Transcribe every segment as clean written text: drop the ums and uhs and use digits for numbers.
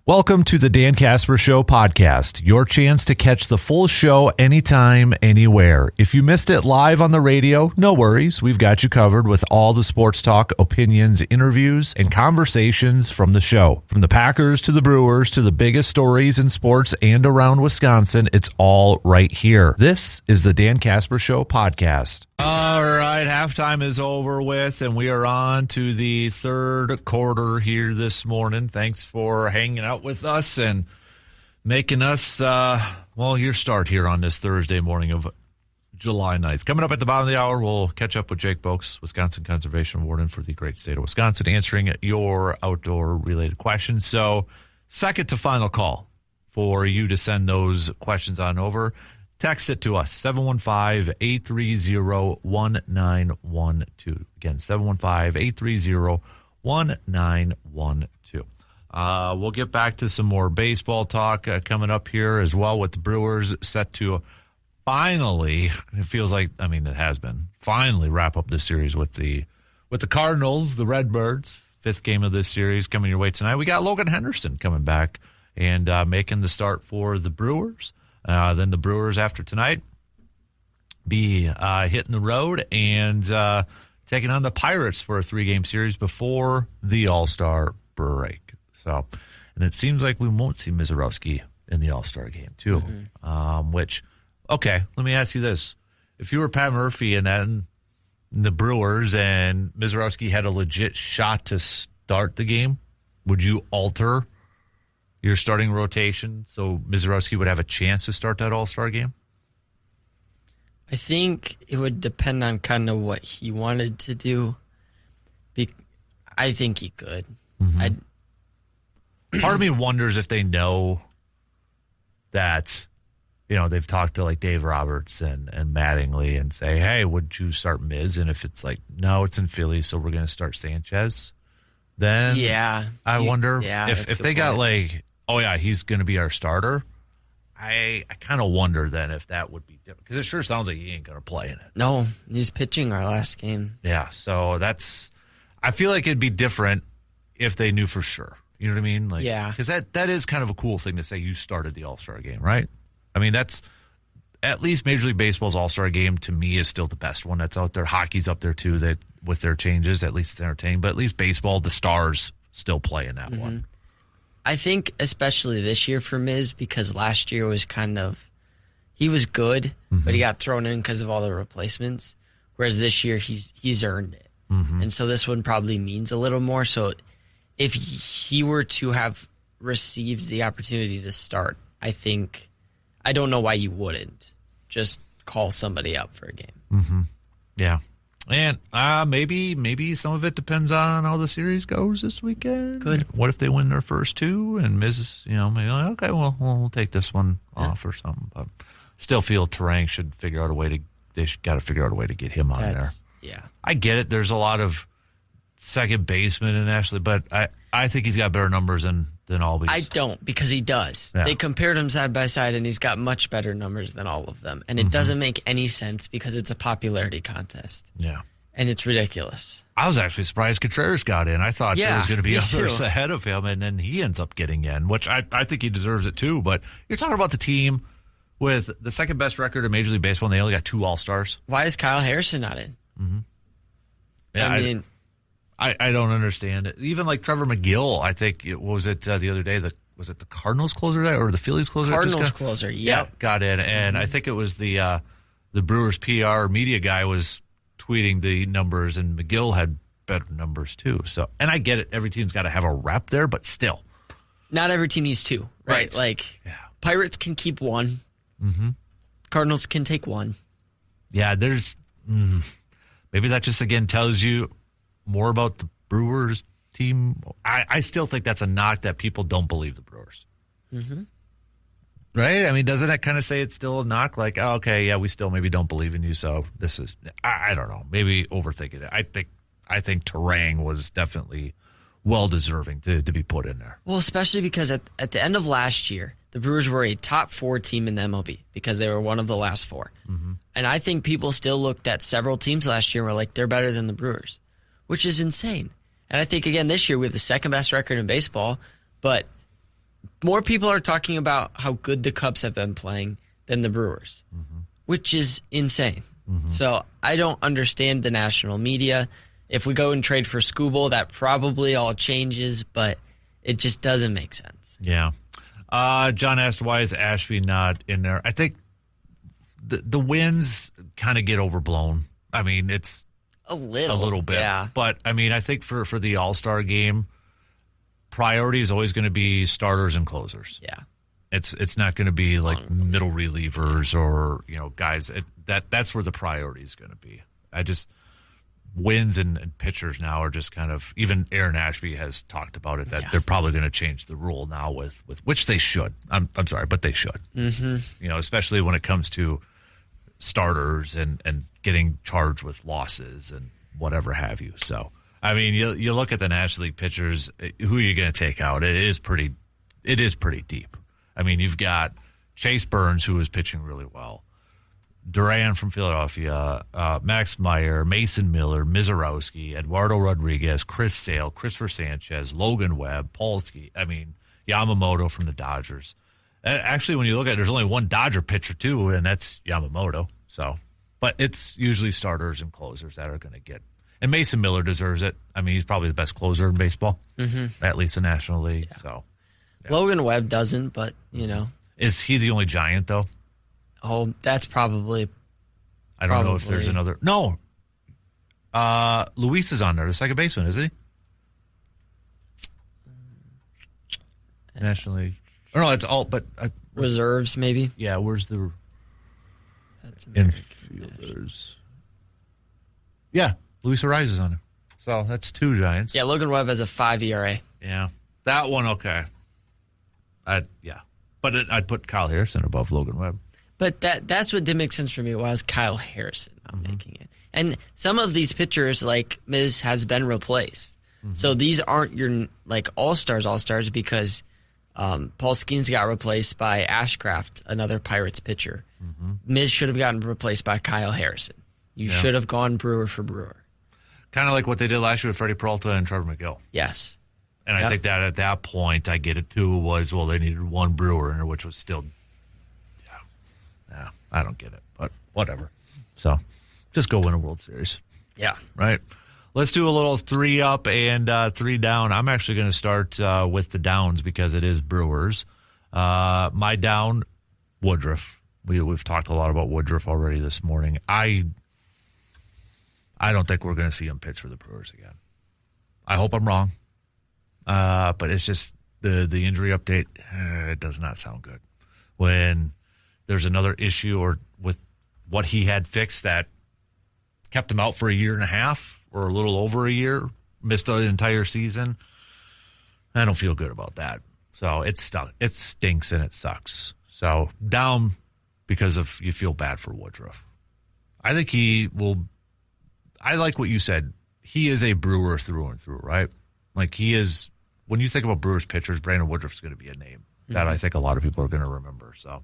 Welcome to the Dan Casper Show podcast, your chance to catch the full show anytime, anywhere. If you missed it live on the radio, no worries. We've got you covered with all the sports talk, opinions, interviews, and conversations from the show. From the Packers to the Brewers to the biggest stories in sports and around Wisconsin, it's all right here. This is the Dan Casper Show podcast. All right, halftime is over with, and we are on to the third quarter here this morning. Thanks for hanging out with us and making us, your start here on this Thursday morning of July 9th. Coming up at the bottom of the hour, we'll catch up with Jake Bolks, Wisconsin Conservation Warden for the great state of Wisconsin, answering your outdoor-related questions. So, second to final call for you to send those questions on over. Text it to us, 715-830-1912. Again, 715-830-1912. We'll get back to some more baseball talk coming up here as well, with the Brewers set to finally, it feels like, it has been, finally wrap up this series with the Cardinals, the Redbirds. Fifth game of this series coming your way tonight. We got Logan Henderson coming back and making the start for the Brewers. Then the Brewers, after tonight, be hitting the road and taking on the Pirates for a 3-game series before the All-Star break. So, and it seems like we won't see Mizorowski in the All-Star game, too. Okay, let me ask you this. If you were Pat Murphy and the Brewers and Mizorowski had a legit shot to start the game, would you alter your starting rotation so Mizorowski would have a chance to start that All-Star game? I think it would depend on kind of what he wanted to do. I think he could. Mm-hmm. Part of me wonders if they know that, they've talked to like Dave Roberts and Mattingly and say, hey, would you start Miz? And if it's like, no, it's in Philly, so we're going to start Sanchez. Then I wonder if they got like, oh, yeah, he's going to be our starter. I kind of wonder then if that would be different, because it sure sounds like he ain't going to play in it. No, he's pitching our last game. Yeah, so I feel like it'd be different if they knew for sure. You know what I mean? Like, yeah. Because that is kind of a cool thing to say you started the All-Star game, right? That's at least Major League Baseball's All-Star game to me is still the best one that's out there. Hockey's up there too, that with their changes, at least it's entertaining. But at least baseball, the stars still play in that one. I think especially this year for Miz, because last year was he was good, but he got thrown in because of all the replacements. Whereas this year he's earned it. And so this one probably means a little more. So if he were to have received the opportunity to start, I don't know why you wouldn't just call somebody up for a game. Yeah. And maybe some of it depends on how the series goes this weekend. Good. What if they win their first two and Miz, maybe like, okay, well, we'll take this one off or something. But still feel Terang should figure out a way to get him on there. Yeah. I get it. There's a lot of second baseman in Ashley, but I think he's got better numbers than all these. I don't, because he does. Yeah. They compared him side by side, and he's got much better numbers than all of them. And it doesn't make any sense because it's a popularity contest. Yeah. And it's ridiculous. I was actually surprised Contreras got in. I thought there was going to be others ahead of him, and then he ends up getting in, which I think he deserves it too. But you're talking about the team with the second best record in Major League Baseball, and they only got 2 All-Stars. Why is Kyle Harrison not in? Yeah, I don't understand it. Even like Trevor McGill, I think the other day, was it the Cardinals closer or the Phillies closer? Cardinals closer, yeah, got in, and I think it was the Brewers PR media guy was tweeting the numbers, and McGill had better numbers too. So, and I get it, every team's got to have a rep there, but still, not every team needs 2, right? Like Pirates can keep 1, Cardinals can take 1. Yeah, there's maybe that just again tells you more about the Brewers team. I still think that's a knock that people don't believe the Brewers. Right? Doesn't that kind of say it's still a knock? Like, oh, okay, yeah, we still maybe don't believe in you, so this is, I don't know, maybe overthinking it. I think Terang was definitely well-deserving to be put in there. Well, especially because at the end of last year, the Brewers were a top 4 team in the MLB because they were one of the last 4. And I think people still looked at several teams last year and were like, they're better than the Brewers, which is insane. And I think, again, this year we have the second best record in baseball, but more people are talking about how good the Cubs have been playing than the Brewers, which is insane. So I don't understand the national media. If we go and trade for Skubal, that probably all changes, but it just doesn't make sense. Yeah. John asked, why is Ashby not in there? I think the wins kind of get overblown. I mean, it's a little bit. Yeah. But, I mean, I think for the All-Star game, priority is always going to be starters and closers. Yeah. It's not going to be like middle relievers or, guys. That's where the priority is going to be. Wins and pitchers now are just kind of, even Aaron Ashby has talked about it, that they're probably going to change the rule now with which they should. I'm sorry, but they should. Especially when it comes to starters and getting charged with losses and whatever have you. So, I mean, you look at the National League pitchers, who are you going to take out? It is pretty deep. I mean, you've got Chase Burns, who is pitching really well. Duran from Philadelphia, Max Meyer, Mason Miller, Mizorowski, Eduardo Rodriguez, Chris Sale, Christopher Sanchez, Logan Webb, Polsky. I mean, Yamamoto from the Dodgers. Actually, when you look at it, there's only one Dodger pitcher, too, and that's Yamamoto. So, but it's usually starters and closers that are going to get. And Mason Miller deserves it. I mean, he's probably the best closer in baseball, at least the National League. Yeah. So, yeah. Logan Webb doesn't, but, Is he the only Giant, though? Oh, that's probably. I don't know if there's another. No. Luis is on there, the second baseman, isn't he? National League. Or no, it's all, but. Reserves, maybe? Yeah, where's the infielders? Yeah, Luis Ariz is on there. So that's two Giants. Yeah, Logan Webb has a 5 ERA. Yeah. That one, okay. Yeah. But I'd put Kyle Harrison above Logan Webb. But that's what did make sense for me was Kyle Harrison not making it. And some of these pitchers, like Miz, has been replaced. So these aren't your all-stars because Paul Skeens got replaced by Ashcraft, another Pirates pitcher. Miz should have gotten replaced by Kyle Harrison. You should have gone Brewer for Brewer. Kind of like what they did last year with Freddie Peralta and Trevor McGill. Yes. And I think that at that point, I get it too, they needed one Brewer in there, which was still... Yeah, I don't get it, but whatever. So, just go win a World Series. Yeah. Right? Let's do a little 3 up and 3 down. I'm actually going to start with the downs because it is Brewers. My down, Woodruff. We've talked a lot about Woodruff already this morning. I don't think we're going to see him pitch for the Brewers again. I hope I'm wrong. But it's just the injury update, it does not sound good. When there's another issue or with what he had fixed that kept him out for a year and a half or a little over a year, missed the entire season. I don't feel good about that. So it stinks and it sucks. So down because of you feel bad for Woodruff. I think he will. I like what you said. He is a Brewer through and through, right? Like he is. When you think about Brewers pitchers, Brandon Woodruff is going to be a name that I think a lot of people are going to remember. So.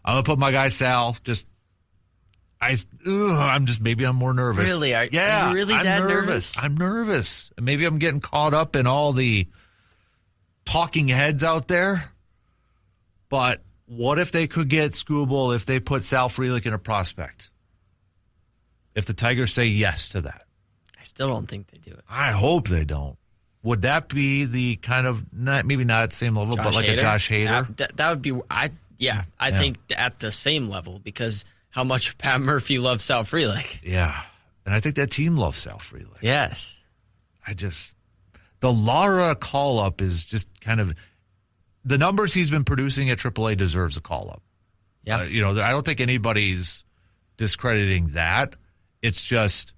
I'm going to put my guy Sal. Maybe I'm more nervous. Really? Are you really that nervous? I'm nervous. Maybe I'm getting caught up in all the talking heads out there. But what if they could get Skubal if they put Sal Frelick in a prospect? If the Tigers say yes to that. I still don't think they do it. I hope they don't. Would that be the kind of, maybe not at the same level, but like a Josh Hader? That would be, I think at the same level because how much Pat Murphy loves Sal Frelick. Yeah. And I think that team loves Sal Frelick. Yes. The Lara call-up is just kind of, the numbers he's been producing at AAA deserves a call-up. Yeah. I don't think anybody's discrediting that. It's just,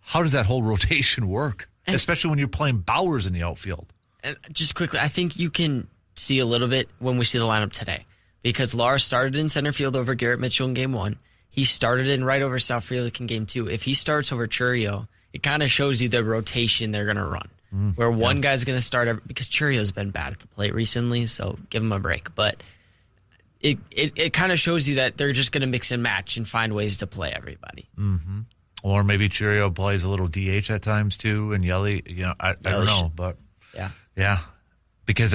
how does that whole rotation work? Especially when you're playing Bowers in the outfield. And just quickly, I think you can see a little bit when we see the lineup today. Because Lara started in center field over Garrett Mitchell in Game 1. He started in right over Sal Frelick in Game 2. If he starts over Churio, it kind of shows you the rotation they're going to run. Where one guy's going to start, because Churio's been bad at the plate recently, so give him a break. But it kind of shows you that they're just going to mix and match and find ways to play everybody. Mm-hmm. Or maybe Churio plays a little DH at times too, and Yelly, I don't know, but yeah. Because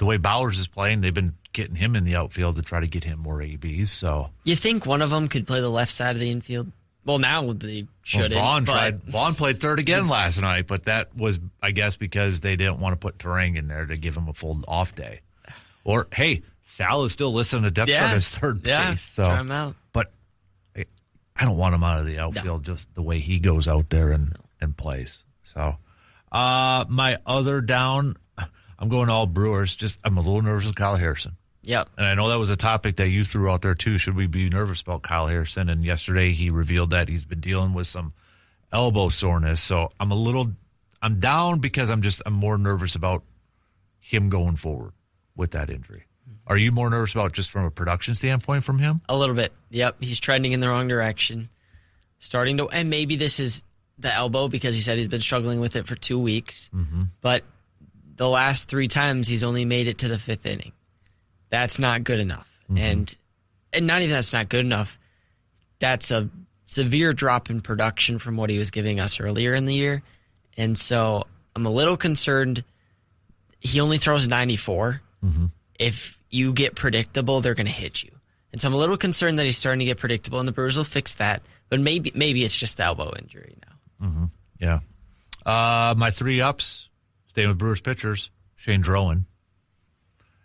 the way Bowers is playing, they've been getting him in the outfield to try to get him more ABs. So you think one of them could play the left side of the infield? Well, now they shouldn't. Vaughn played third again last night, but that was, I guess, because they didn't want to put Terang in there to give him a full off day. Or, hey, Sal is still listed on the depth chart as third base. So, try him out. But I don't want him out of the outfield just the way he goes out there and plays. So, my other down, I'm going all Brewers. I'm a little nervous with Kyle Harrison. Yep. And I know that was a topic that you threw out there, too. Should we be nervous about Kyle Harrison? And yesterday he revealed that he's been dealing with some elbow soreness. So I'm down because I'm more nervous about him going forward with that injury. Are you more nervous about just from a production standpoint from him? A little bit. Yep. He's trending in the wrong direction. And maybe this is the elbow because he said he's been struggling with it for 2 weeks. Mm-hmm. But the last 3 times he's only made it to the 5th inning. That's not good enough. Mm-hmm. And not even that's not good enough. That's a severe drop in production from what he was giving us earlier in the year. And so I'm a little concerned. He only throws 94. Mm-hmm. If you get predictable, they're going to hit you. And so I'm a little concerned that he's starting to get predictable, and the Brewers will fix that. But maybe it's just the elbow injury now. Mm-hmm. Yeah. My 3 ups, staying with Brewers pitchers, Shane Drowan.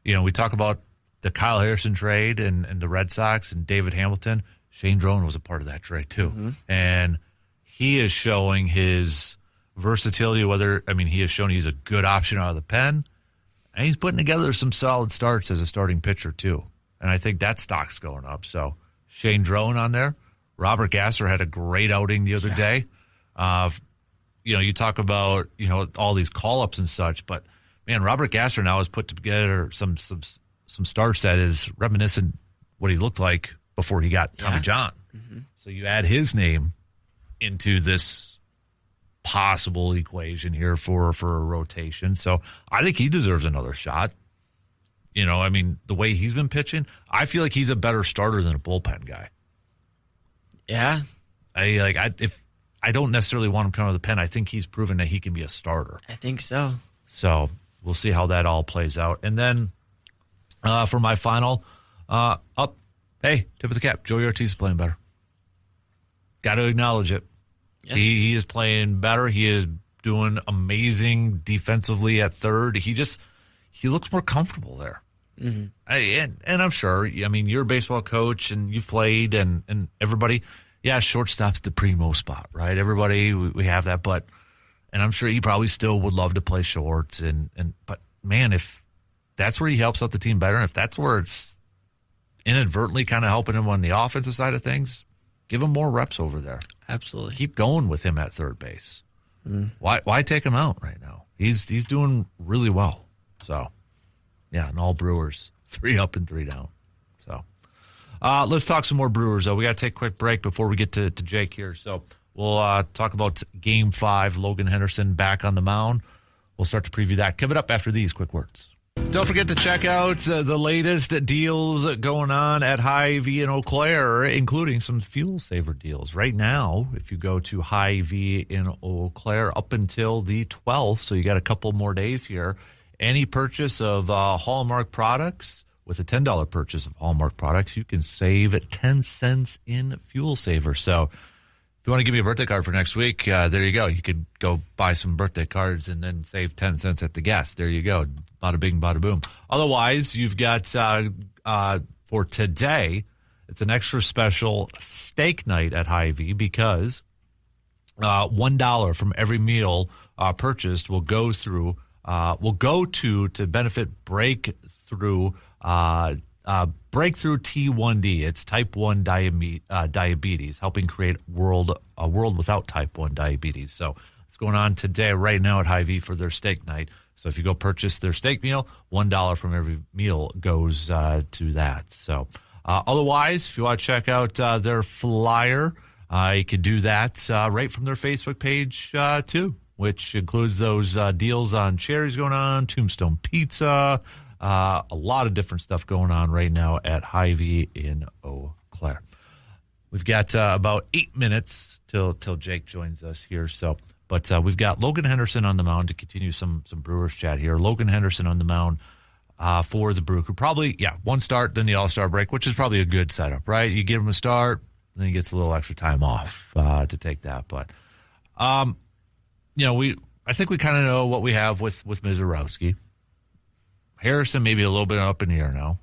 We talk about the Kyle Harrison trade and the Red Sox and David Hamilton. Shane Drowan was a part of that trade too. Mm-hmm. And he is showing his versatility, he has shown he's a good option out of the pen, and he's putting together some solid starts as a starting pitcher too. And I think that stock's going up. So Shane Drowan on there. Robert Gasser had a great outing the other day. You talk about, all these call-ups and such, but man, Robert Gasser now has put together some starts that is reminiscent what he looked like before he got Tommy John. Mm-hmm. So you add his name into this possible equation here for a rotation. So I think he deserves another shot. The way he's been pitching, I feel like he's a better starter than a bullpen guy. Yeah. If I don't necessarily want him coming to the pen, I think he's proven that he can be a starter. I think so. So we'll see how that all plays out. And then for my final tip of the cap, Joey Ortiz is playing better. Got to acknowledge it. Yeah. He is playing better. He is doing amazing defensively at third. He looks more comfortable there. Mm-hmm. And I'm sure, you're a baseball coach and you've played and everybody, shortstop's the primo spot, right? Everybody, we have that, and I'm sure he probably still would love to play shorts but man, if that's where he helps out the team better, and if that's where it's inadvertently kind of helping him on the offensive side of things, give him more reps over there. Absolutely. Keep going with him at third base. Mm. Why take him out right now? He's doing really well. So, and all Brewers, 3 up and 3 down. So, let's talk some more Brewers, though. We got to take a quick break before we get to Jake here. So, we'll talk about Game 5, Logan Henderson back on the mound. We'll start to preview that. Coming up after these quick words. Don't forget to check out the latest deals going on at Hy-Vee in Eau Claire, including some fuel saver deals. Right now, if you go to Hy-Vee in Eau Claire up until the 12th, so you got a couple more days here, any purchase of Hallmark products, with a $10 purchase of Hallmark products, you can save 10 cents in fuel saver. So if you want to give me a birthday card for next week, there you go. You could go buy some birthday cards and then save 10 cents at the gas. There you go. Bada bing, bada boom. Otherwise, you've got for today, it's an extra special steak night at Hy-Vee because $1 from every meal purchased will go to benefit Breakthrough T1D. It's type 1 diabetes, helping create a world without type 1 diabetes. So it's going on today, right now at Hy-Vee for their steak night. So if you go purchase their steak meal, $1 from every meal goes to that. So otherwise, if you want to check out their flyer, you can do that right from their Facebook page too, which includes those deals on cherries going on, Tombstone Pizza, a lot of different stuff going on right now at Hy-Vee in Eau Claire. We've got about 8 minutes till Jake joins us here. But we've got Logan Henderson on the mound to continue some Brewers chat here. Logan Henderson on the mound. for the Brew Crew. Probably, one start, then the All-Star break, which is probably a good setup, right? You give him a start, then he gets a little extra time off to take that. But, I think we kind of know what we have with Mizorowski. Harrison maybe a little bit up in the air now.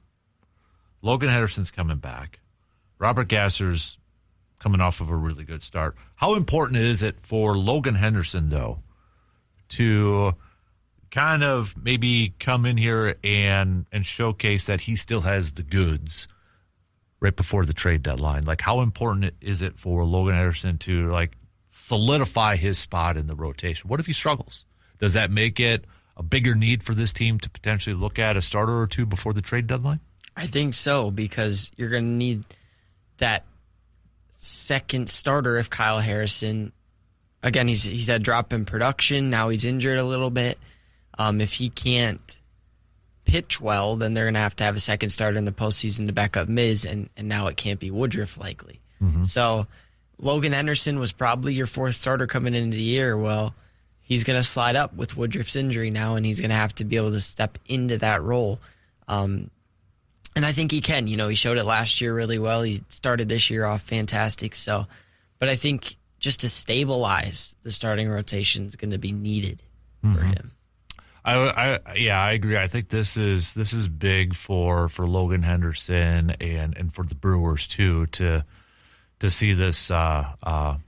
Logan Henderson's coming back. Robert Gasser's coming off of a really good start. How important is it for Logan Henderson, though, to kind of maybe come in here and showcase that he still has the goods right before the trade deadline? Like, how important is it for Logan Henderson to, like, solidify his spot in the rotation? What if he struggles? Does that make it a bigger need for this team to potentially look at a starter or two before the trade deadline? I think so, because you're going to need that second starter if Kyle Harrison, again, he's had a drop in production. Now he's injured a little bit. If he can't pitch well, then they're going to have a second starter in the postseason to back up Miz, and now it can't be Woodruff likely. Mm-hmm. So Logan Henderson was probably your fourth starter coming into the year. Well, he's going to slide up with Woodruff's injury now, and he's going to have to be able to step into that role. And I think he can. He showed it last year really well. He started this year off fantastic. But I think just to stabilize the starting rotation is going to be needed for him. I agree. I think this is big for Logan Henderson and for the Brewers too to see this or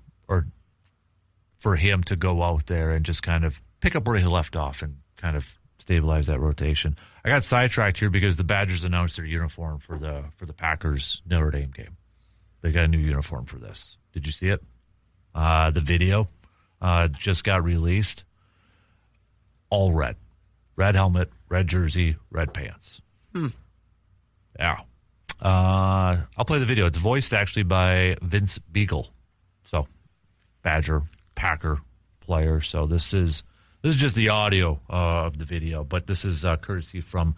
for him to go out there and just kind of pick up where he left off and kind of stabilize that rotation. I got sidetracked here because the Badgers announced their uniform for the Packers Notre Dame game. They got a new uniform for this. Did you see it? The video just got released. All red. Red helmet, red jersey, red pants. Yeah. I'll play the video. It's voiced actually by Vince Beagle. So, Badger, Packer player. So this is just the audio of the video, but this is courtesy from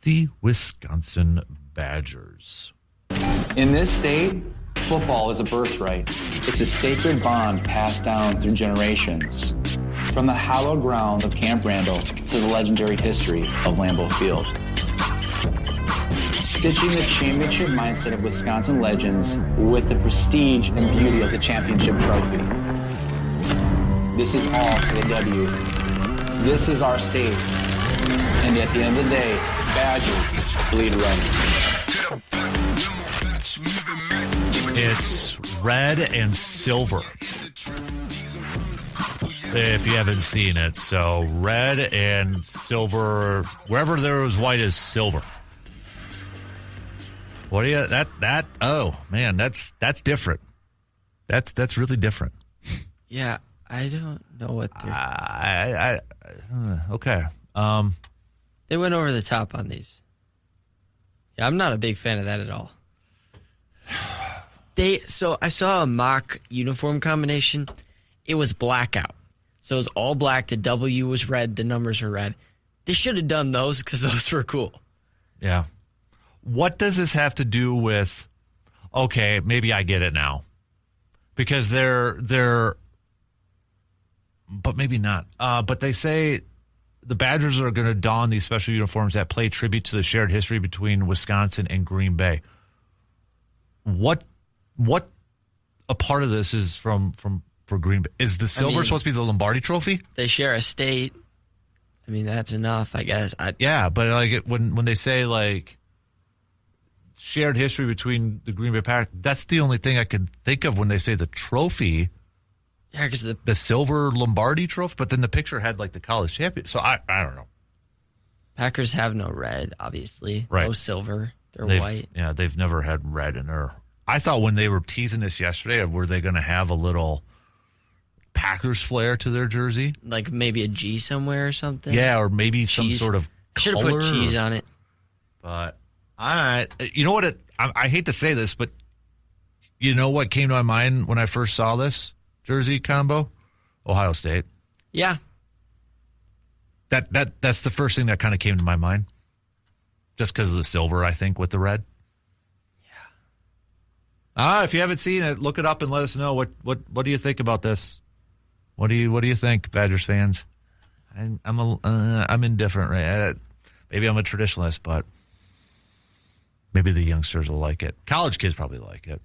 the Wisconsin Badgers. In this state, football is a birthright. It's a sacred bond passed down through generations. From the hallowed ground of Camp Randall to the legendary history of Lambeau Field. Stitching the championship mindset of Wisconsin legends with the prestige and beauty of the championship trophy. This is all for the W. This is our state. And at the end of the day, Badgers bleed red. It's red and silver, if you haven't seen it. So red and silver, wherever there was white is silver. What do you oh man, that's different. That's really different. Yeah, I don't know what they're okay. They went over the top on these. Yeah, I'm not a big fan of that at all. So I saw a mock uniform combination. It was blackout. So it was all black. The W was red. The numbers were red. They should have done those because those were cool. Yeah. What does this have to do with, okay, maybe I get it now. Because they're but maybe not. But they say the Badgers are going to don these special uniforms that play tribute to the shared history between Wisconsin and Green Bay. What a part of this is for Green Bay? Is the silver supposed to be the Lombardi Trophy? They share a state. I mean, that's enough, I guess. Yeah, but like when they say like shared history between the Green Bay Packers, that's the only thing I can think of when they say the trophy. Yeah, because the silver Lombardi Trophy, but then the picture had like the college champion. So I don't know. Packers have no red, obviously. Right. No silver. They're white. Yeah, they've never had red in there. I thought when they were teasing this yesterday, were they going to have a little Packers flair to their jersey? Like maybe a G somewhere or something? Yeah, or maybe cheese. Some sort of should have put cheese on it. But, you know what? I hate to say this, but you know what came to my mind when I first saw this jersey combo? Ohio State. Yeah. That's the first thing that kind of came to my mind. Just because of the silver, I think, with the red. If you haven't seen it, look it up and let us know what do you think about this. What do you think, Badgers fans? I'm indifferent, right? maybe I'm a traditionalist, but maybe the youngsters will like it. College kids probably like it.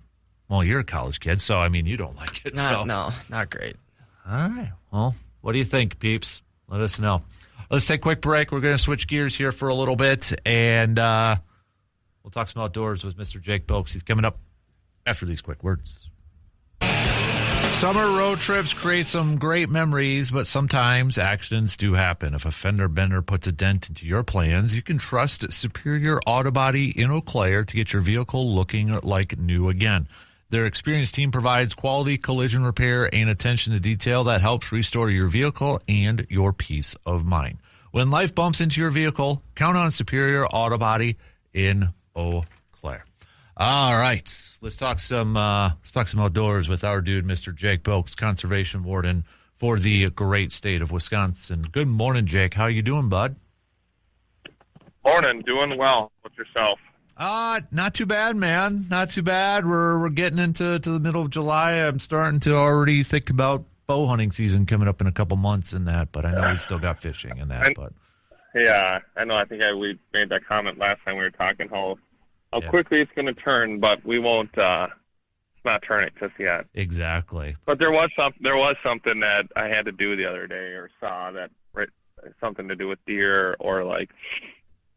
Well, you're a college kid, so, I mean, you don't like it. No, not great. All right. Well, what do you think, peeps? Let us know. Let's take a quick break. We're going to switch gears here for a little bit, and we'll talk some outdoors with Mr. Jake Bolks. He's coming up after these quick words. Summer road trips create some great memories, but sometimes accidents do happen. If a fender bender puts a dent into your plans, you can trust Superior Auto Body in Eau Claire to get your vehicle looking like new again. Their experienced team provides quality collision repair and attention to detail that helps restore your vehicle and your peace of mind. When life bumps into your vehicle, count on Superior Auto Body in Eau Claire. All right, let's talk some outdoors with our dude, Mr. Jake Bolks, Conservation Warden for the great state of Wisconsin. Good morning, Jake. How you doing, bud? Morning. Doing well. What's yourself? Not too bad, man. Not too bad. We're getting into the middle of July. I'm starting to already think about bow hunting season coming up in a couple months and that, but I know we still got fishing and that. Yeah, I know. I think we made that comment last time we were talking how quickly it's going to turn, but we won't. It's not turning just yet. Exactly. But there was something that I had to do the other day or saw that something to do with deer or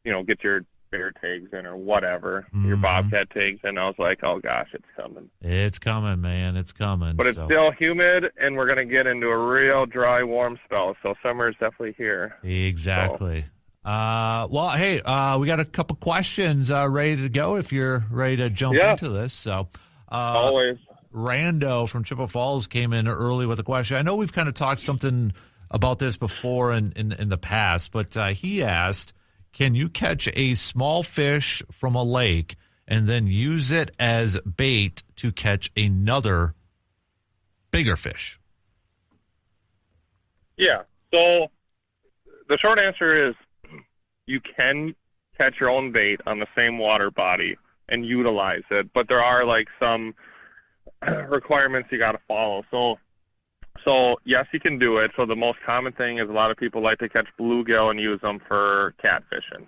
get your bear tags in or whatever, your bobcat tags in. I was like, oh gosh, it's coming. It's coming, man. It's coming. But it's still humid, and we're going to get into a real dry, warm spell. So summer is definitely here. Exactly. So. Well, hey, we got a couple questions ready to go if you're ready to jump into this. So, always. Rando from Chippewa Falls came in early with a question. I know we've kind of talked something about this before in the past, but he asked, can you catch a small fish from a lake and then use it as bait to catch another bigger fish? Yeah. So the short answer is you can catch your own bait on the same water body and utilize it, but there are some requirements you got to follow. So yes, you can do it. So the most common thing is a lot of people like to catch bluegill and use them for catfishing.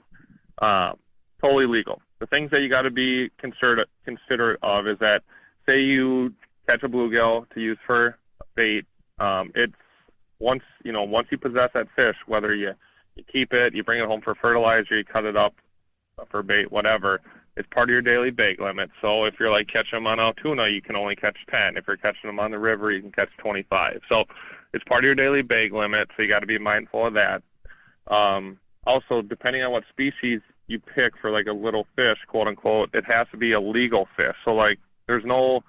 Totally legal. The things that you got to be considerate of is that, say you catch a bluegill to use for bait, it's once you possess that fish, whether you keep it, you bring it home for fertilizer, you cut it up for bait, whatever, it's part of your daily bait limit. So if you're catching them on Altoona, you can only catch 10. If you're catching them on the river, you can catch 25. So it's part of your daily bait limit, so you got to be mindful of that. Also, depending on what species you pick for a little fish, quote unquote, it has to be a legal fish. So there's no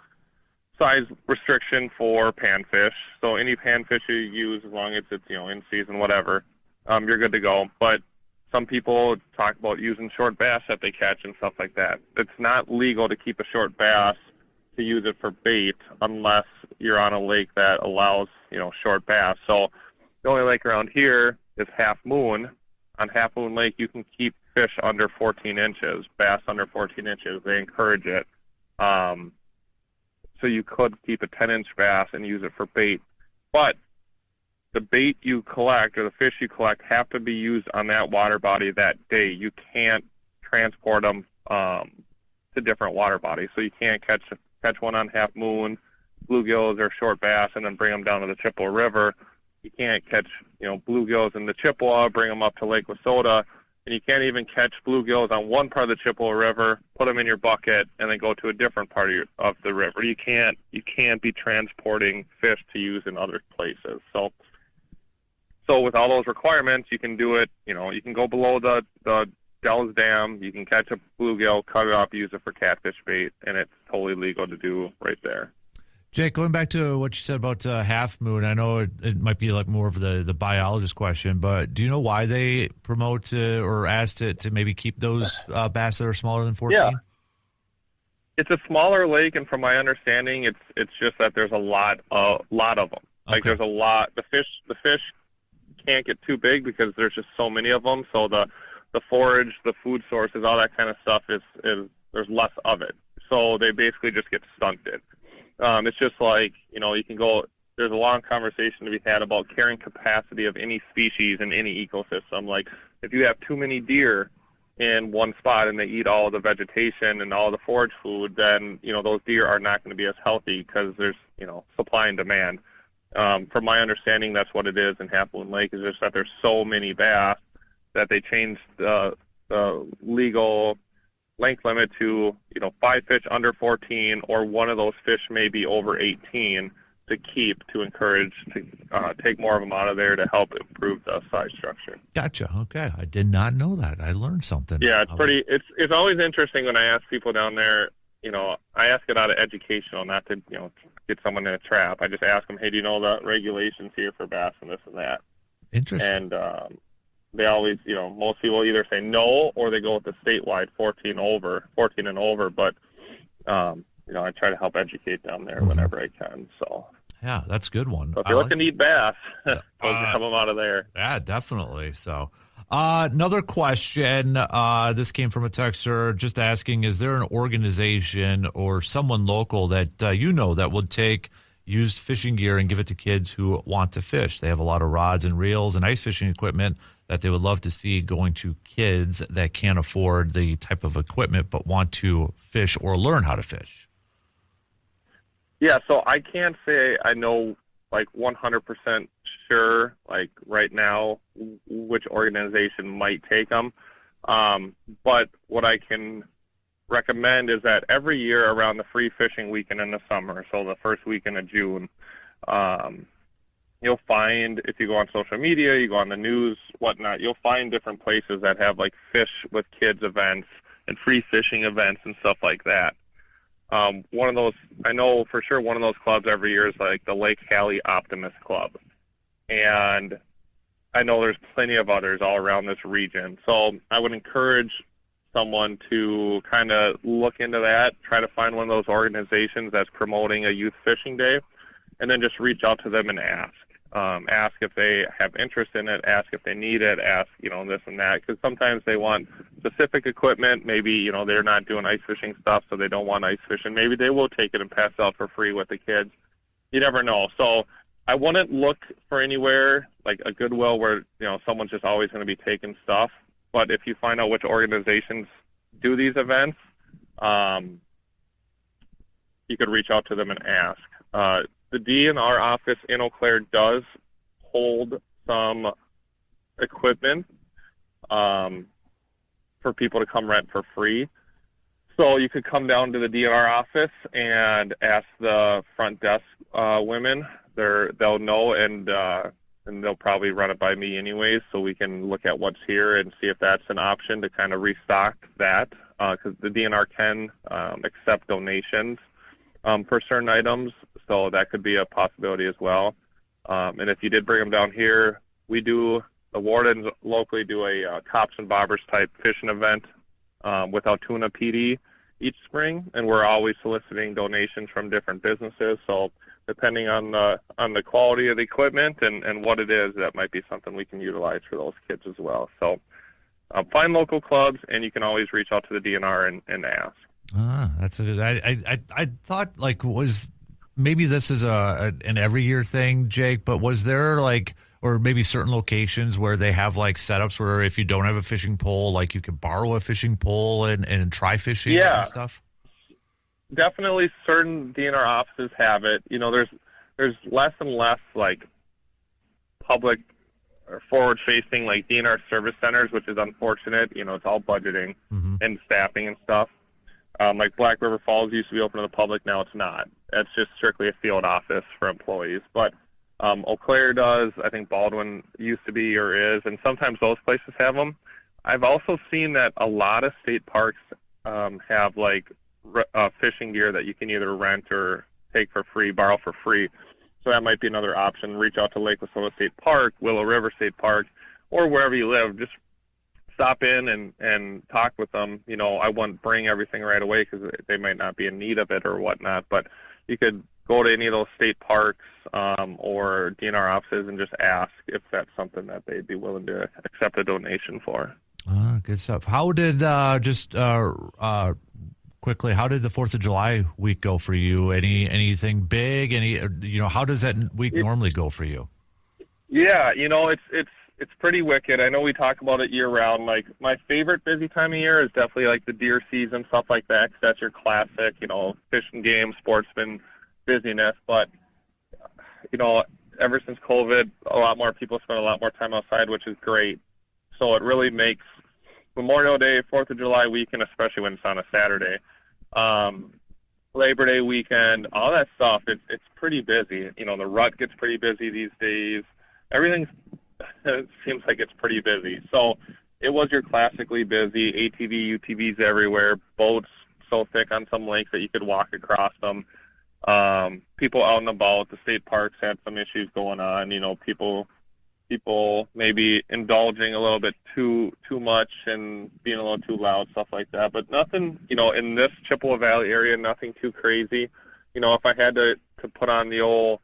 size restriction for panfish. So any panfish you use, as long as it's in season, whatever, you're good to go. But some people talk about using short bass that they catch and stuff like that. It's not legal to keep a short bass to use it for bait unless you're on a lake that allows, short bass. So the only lake around here is Half Moon. On Half Moon Lake, you can keep fish under 14 inches, bass under 14 inches. They encourage it. So you could keep a 10-inch bass and use it for bait. But the bait you collect or the fish you collect have to be used on that water body that day. You can't transport them to different water bodies. So you can't catch one on Half Moon, bluegills or short bass, and then bring them down to the Chippewa River. You can't catch bluegills in the Chippewa, bring them up to Lake Wissota, and you can't even catch bluegills on one part of the Chippewa River, put them in your bucket, and then go to a different part of the river. You can't be transporting fish to use in other places. So with all those requirements, you can do it. You can go below the Dells Dam. You can catch a bluegill, cut it up, use it for catfish bait, and it's totally legal to do right there. Jake, going back to what you said about Half Moon, I know it might be more of the biologist question, but do you know why they promote or ask to maybe keep those bass that are smaller than 14? Yeah. It's a smaller lake, and from my understanding, it's just that there's a lot of them. Okay. There's a lot. The fish can't get too big because there's just so many of them. So the forage, the food sources, all that kind of stuff is there's less of it. So they basically just get stunted. It's just you can go, there's a long conversation to be had about carrying capacity of any species in any ecosystem. if you have too many deer in one spot and they eat all the vegetation and all the forage food, then, those deer are not going to be as healthy because there's, supply and demand. From my understanding, that's what it is in Half Moon Lake, is just that there's so many bass that they changed the legal length limit to, 5 fish under 14, or one of those fish may be over 18 to keep, to encourage to take more of them out of there to help improve the size structure. Gotcha. Okay. I did not know that. I learned something. Yeah, it's always interesting when I ask people down there, I ask it out of educational, not to, get someone in a trap. I just ask them, hey, do you know the regulations here for bass and this and that? Interesting. And they always, most people either say no or they go with the statewide 14 and over. But, I try to help educate down there whenever I can. So. Yeah, that's a good one. So if you're looking to eat bass, have them out of there. Yeah, definitely. So another question. This came from a texter just asking, is there an organization or someone local that that would take used fishing gear and give it to kids who want to fish? They have a lot of rods and reels and ice fishing equipment that they would love to see going to kids that can't afford the type of equipment but want to fish or learn how to fish. Yeah, so I can't say I know 100% sure right now which organization might take them. But what I can recommend is that every year around the free fishing weekend in the summer, so the first weekend of June, you'll find, if you go on social media, you go on the news, whatnot, you'll find different places that have fish with kids events and free fishing events and stuff like that. One of those, I know for sure one of those clubs every year is the Lake Hallie Optimist Club. And I know there's plenty of others all around this region. So I would encourage someone to kind of look into that, try to find one of those organizations that's promoting a youth fishing day, and then just reach out to them and ask. Ask if they have interest in it, ask if they need it, ask, this and that, because sometimes they want specific equipment. Maybe, they're not doing ice fishing stuff, so they don't want ice fishing. Maybe they will take it and pass it out for free with the kids. You never know. So I wouldn't look for anywhere like a Goodwill where, someone's just always going to be taking stuff. But if you find out which organizations do these events, you could reach out to them and ask. The DNR office in Eau Claire does hold some equipment for people to come rent for free. So you could come down to the DNR office and ask the front desk women. They'll know, and they'll probably run it by me anyways, so we can look at what's here and see if that's an option to kind of restock that, because the DNR can accept donations for certain items, so that could be a possibility as well. And if you did bring them down here, the wardens locally do a Cops and Bobbers type fishing event with Altoona PD each spring, and we're always soliciting donations from different businesses. So depending on the quality of the equipment and what it is, that might be something we can utilize for those kids as well. So find local clubs, and you can always reach out to the DNR and ask. That's it. I thought was maybe this is an every year thing, Jake, but was there or maybe certain locations where they have setups where if you don't have a fishing pole, you can borrow a fishing pole and try fishing and stuff? Definitely certain DNR offices have it. There's less and less public or forward facing DNR service centers, which is unfortunate. It's all budgeting and staffing and stuff. Black River Falls used to be open to the public. Now it's not. It's just strictly a field office for employees. But Eau Claire does. I think Baldwin used to be or is, and sometimes those places have them. I've also seen that a lot of state parks have fishing gear that you can either rent or take for free, borrow for free. So that might be another option. Reach out to Lake Wissota State Park, Willow River State Park, or wherever you live. Just stop in and talk with them. I wouldn't bring everything right away because they might not be in need of it or whatnot, but you could go to any of those state parks or DNR offices and just ask if that's something that they'd be willing to accept a donation for. Good stuff. How did quickly, how did the 4th of July week go for you? Anything big? How does that week normally go for you? Yeah, it's pretty wicked. I know we talk about it year round. Like, my favorite busy time of year is definitely like the deer season, stuff like that, 'cause that's your classic, fishing game, sportsman busyness. But, ever since COVID, a lot more people spend a lot more time outside, which is great. So it really makes Memorial Day, 4th of July weekend, especially when it's on a Saturday, Labor Day weekend, all that stuff, it's pretty busy. The rut gets pretty busy these days. It seems like it's pretty busy. So it was your classically busy, ATV, UTVs everywhere, boats so thick on some lakes that you could walk across them. People out and about. The state parks had some issues going on. People maybe indulging a little bit too much and being a little too loud, stuff like that. But nothing, in this Chippewa Valley area, nothing too crazy. If I had to put on the old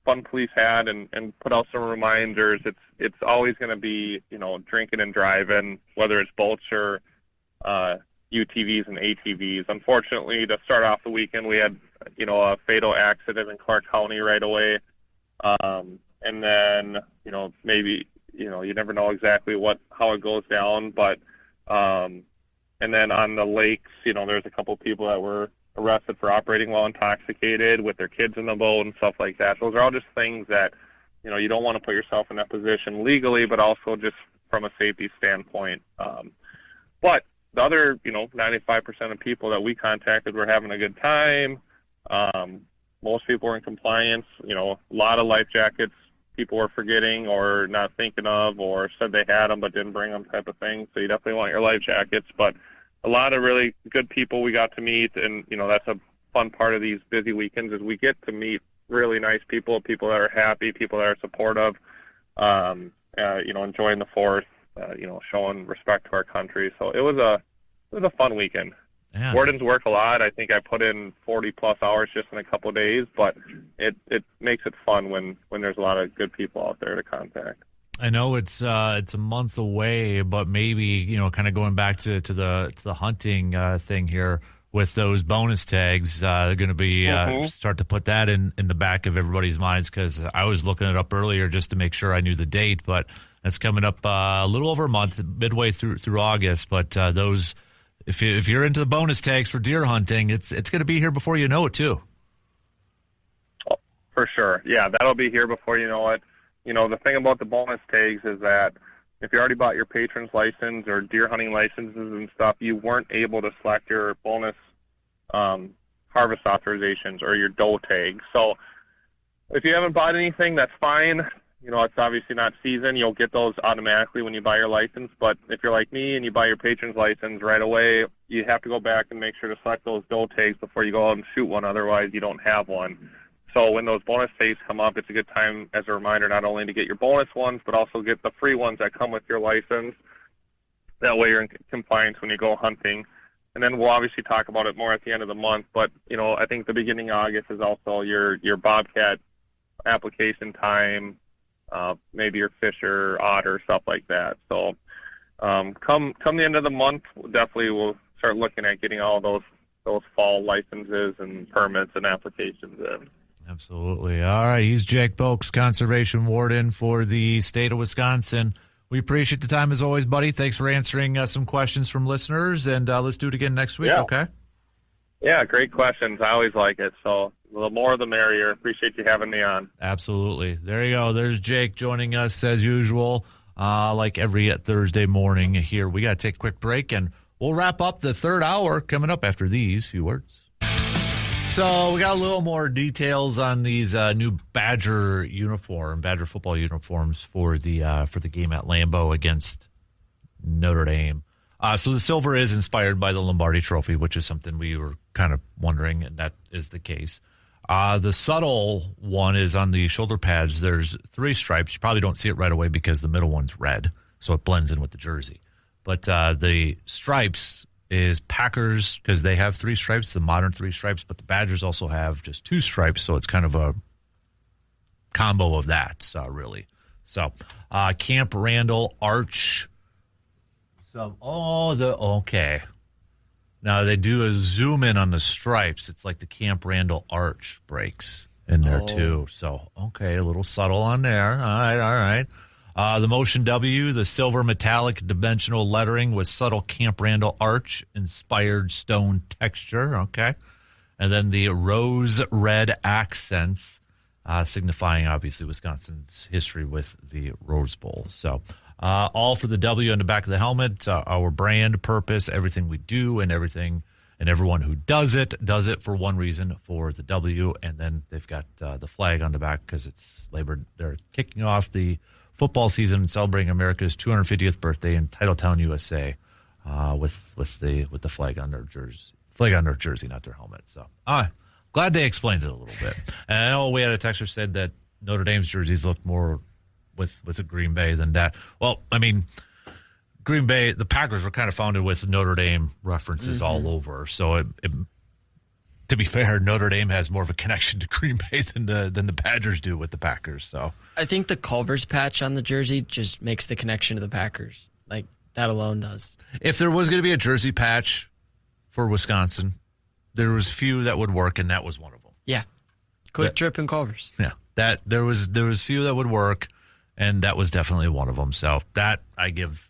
fun police hat and put out some reminders, it's always going to be, drinking and driving, whether it's boats or UTVs and ATVs. Unfortunately, to start off the weekend, we had, a fatal accident in Clark County right away. And then, maybe, you never know exactly how it goes down. But, and then on the lakes, there's a couple people that were arrested for operating while intoxicated with their kids in the boat and stuff like that. Those are all just things that, you don't want to put yourself in that position legally, but also just from a safety standpoint. But the other, 95% of people that we contacted were having a good time. Most people were in compliance. A lot of life jackets people were forgetting or not thinking of, or said they had them but didn't bring them, type of thing. So you definitely want your life jackets. But a lot of really good people we got to meet, and that's a fun part of these busy weekends, is we get to meet really nice people that are happy, people that are supportive, enjoying the Fourth, showing respect to our country. So it was a fun weekend. Yeah. Wardens work a lot. I think I put in 40+ hours just in a couple of days, but it makes it fun when there's a lot of good people out there to contact. I know it's a month away, but maybe, kind of going back to the hunting thing here with those bonus tags, they're going to be start to put that in the back of everybody's minds, because I was looking it up earlier just to make sure I knew the date, but that's coming up a little over a month, midway through August. But those, if you're into the bonus tags for deer hunting, it's going to be here before you know it too. Oh, for sure, yeah, that'll be here before you know it. The thing about the bonus tags is that if you already bought your patron's license or deer hunting licenses and stuff, you weren't able to select your bonus harvest authorizations or your doe tag. So if you haven't bought anything, that's fine. It's obviously not season. You'll get those automatically when you buy your license. But if you're like me and you buy your patron's license right away, you have to go back and make sure to select those doe tags before you go out and shoot one. Otherwise, you don't have one. So when those bonus tags come up, it's a good time as a reminder not only to get your bonus ones, but also get the free ones that come with your license. That way you're in compliance when you go hunting. And then we'll obviously talk about it more at the end of the month. But, I think the beginning of August is also your Bobcat application time, maybe your Fisher, Otter, stuff like that. So come the end of the month, we'll start looking at getting all those fall licenses and permits and applications in. Absolutely. All right. He's Jake Bolks, Conservation Warden for the state of Wisconsin. We appreciate the time as always, buddy. Thanks for answering some questions from listeners, and let's do it again next week, okay? Yeah, great questions. I always like it. So the more the merrier. Appreciate you having me on. Absolutely. There you go. There's Jake joining us as usual, like every Thursday morning here. We got to take a quick break, and we'll wrap up the third hour coming up after these few words. So we got a little more details on these new Badger football uniforms for the game at Lambeau against Notre Dame. So the silver is inspired by the Lombardi Trophy, which is something we were kind of wondering, and that is the case. The subtle one is on the shoulder pads. There's 3 stripes. You probably don't see it right away because the middle one's red, so it blends in with the jersey. But the stripes is Packers, because they have 3 stripes, the modern 3 stripes, but the Badgers also have just 2 stripes, so it's kind of a combo of that, really. So Camp Randall Arch. Okay. Now they do a zoom in on the stripes. It's like the Camp Randall Arch breaks in there too. So, okay, a little subtle on there. All right. The Motion W, the silver metallic dimensional lettering with subtle Camp Randall arch-inspired stone texture. Okay. And then the rose red accents, signifying, obviously, Wisconsin's history with the Rose Bowl. So all for the W on the back of the helmet, our brand, purpose, everything we do, and everything and everyone who does it for one reason, for the W. And then they've got the flag on the back because it's Labor. They're kicking off the football season and celebrating America's 250th birthday in Titletown, USA, with the flag on their jersey. Flag on their jersey, not their helmet. So, glad they explained it a little bit. And I know we had a texter said that Notre Dame's jerseys look more with a Green Bay than that. Well, I mean, Green Bay, the Packers were kind of founded with Notre Dame references all over. So, to be fair, Notre Dame has more of a connection to Green Bay than the Badgers do with the Packers. So, I think the Culver's patch on the jersey just makes the connection to the Packers. Like, that alone does. If there was going to be a jersey patch for Wisconsin, there was few that would work, and that was one of them. Yeah, Quick Trip and Culver's. Yeah, that there was few that would work, and that was definitely one of them. So that I give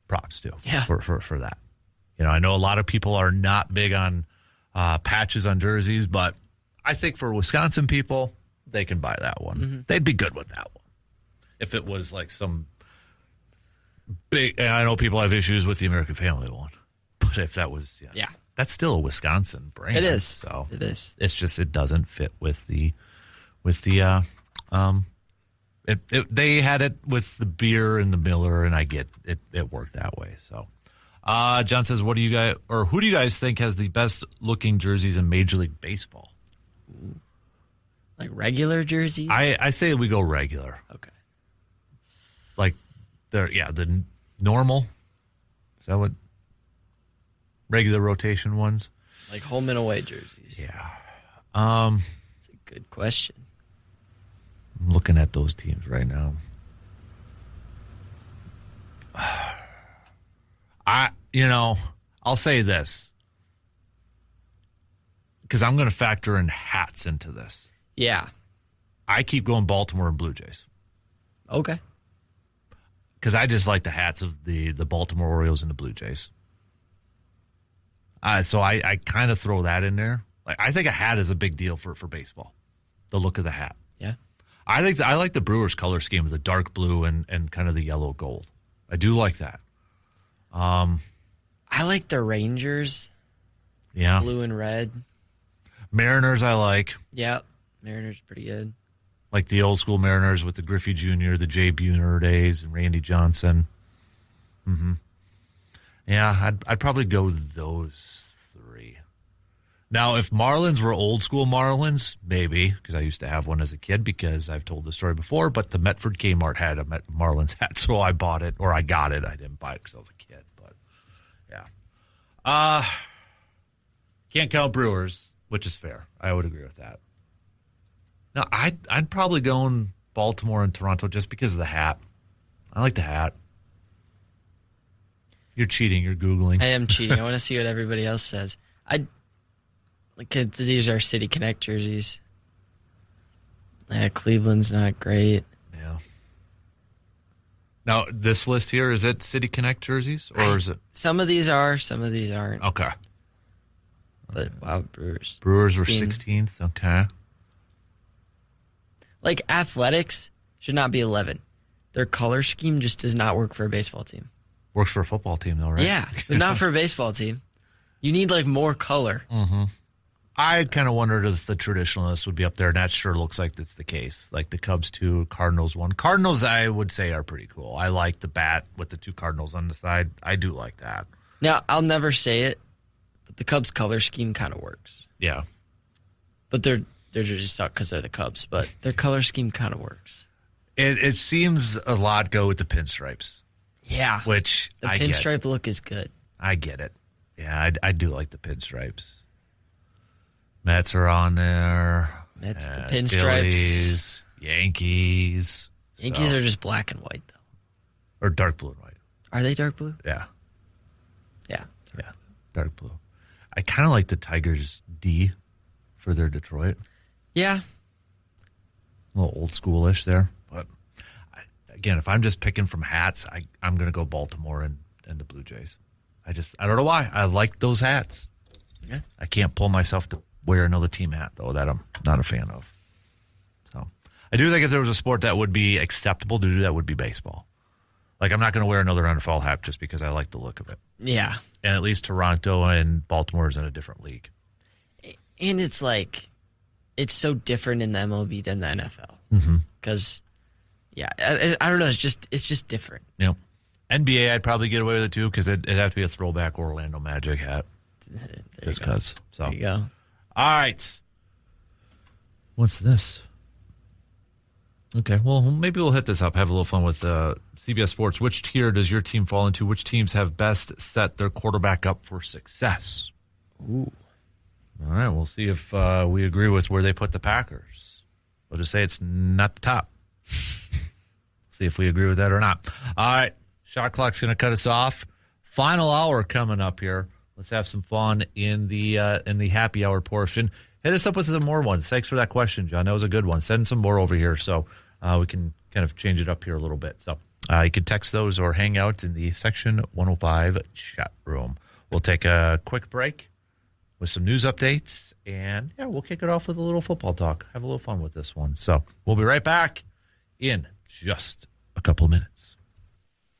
props to for that. You know, I know a lot of people are not big on patches on jerseys, but I think for Wisconsin people, they can buy that one. Mm-hmm. They'd be good with that one. If it was like some big, and I know people have issues with the American Family one, but if that was, that's still a Wisconsin brand. It is. So it is. It's just it doesn't fit with the they had it with the beer and the Miller, and I get it. It worked that way. So, John says, who do you guys think has the best looking jerseys in Major League Baseball? Like regular jerseys? I say we go regular. Okay. Like the normal. Is that what? Regular rotation ones? Like home and away jerseys. Yeah. That's a good question. I'm looking at those teams right now. I'll say this, because I'm going to factor in hats into this. Yeah. I keep going Baltimore and Blue Jays. Okay. Because I just like the hats of the Baltimore Orioles and the Blue Jays. So I kind of throw that in there. Like, I think a hat is a big deal for baseball. The look of the hat. Yeah. I like the Brewers color scheme of the dark blue and kind of the yellow gold. I do like that. I like the Rangers. Yeah. Blue and red. Mariners I like. Yep. Mariners pretty good. Like the old school Mariners with the Griffey Jr., the Jay Buhner days, and Randy Johnson. Mm-hmm. Yeah, I'd probably go those three. Now, if Marlins were old school Marlins, maybe, because I used to have one as a kid, because I've told the story before, but the Metford Kmart had a Marlins hat, so I bought it, or I got it. I didn't buy it because I was a kid, but yeah. Can't count Brewers, which is fair. I would agree with that. No, I'd probably go in Baltimore and Toronto just because of the hat. I like the hat. You're cheating. You're Googling. I am cheating. I want to see what everybody else says. These are City Connect jerseys. Yeah, Cleveland's not great. Yeah. Now, this list here, is it City Connect jerseys? Or is it? Some of these are, some of these aren't. Okay. But, wow, Brewers. Brewers 16. Were 16th. Okay. Like, Athletics should not be 11. Their color scheme just does not work for a baseball team. Works for a football team, though, right? Yeah, but not for a baseball team. You need, like, more color. Mm-hmm. I kind of wondered if the traditionalists would be up there, and that sure looks like that's the case. Like the Cubs 2, Cardinals 1. Cardinals, I would say, are pretty cool. I like the bat with the 2 Cardinals on the side. I do like that. Now, I'll never say it, but the Cubs color scheme kind of works. Yeah. But they're just stuck because they're the Cubs, but their color scheme kind of works. It seems a lot go with the pinstripes. Yeah. Which the pinstripe look is good. I get it. Yeah, I do like the pinstripes. Mets are on there. Mets, the pinstripes. Phillies, Yankees. Yankees are just black and white, though. Or dark blue and white. Are they dark blue? Yeah. Yeah. Yeah, dark blue. I kind of like the Tigers D for their Detroit. Yeah. A little old schoolish there. But again, if I'm just picking from hats, I'm going to go Baltimore and the Blue Jays. I don't know why. I like those hats. Yeah. I can't pull myself to wear another team hat, though, that I'm not a fan of. So I do think if there was a sport that would be acceptable to do, that would be baseball. Like, I'm not going to wear another NFL hat just because I like the look of it. Yeah. And at least Toronto and Baltimore is in a different league. And it's like, it's so different in the MLB than the NFL. Because, I don't know. It's just different. Yeah. NBA, I'd probably get away with it too because it'd have to be a throwback Orlando Magic hat. Just because. So. There you go. All right. What's this? Okay, well, maybe we'll hit this up, have a little fun with CBS Sports. Which tier does your team fall into? Which teams have best set their quarterback up for success? Ooh. All right, we'll see if we agree with where they put the Packers. We'll just say it's not the top. See if we agree with that or not. All right, shot clock's going to cut us off. Final hour coming up here. Let's have some fun in the happy hour portion. Hit us up with some more ones. Thanks for that question, John. That was a good one. Send some more over here so we can kind of change it up here a little bit. So you can text those or hang out in the Section 105 chat room. We'll take a quick break with some news updates, and we'll kick it off with a little football talk. Have a little fun with this one. So we'll be right back in just a couple of minutes.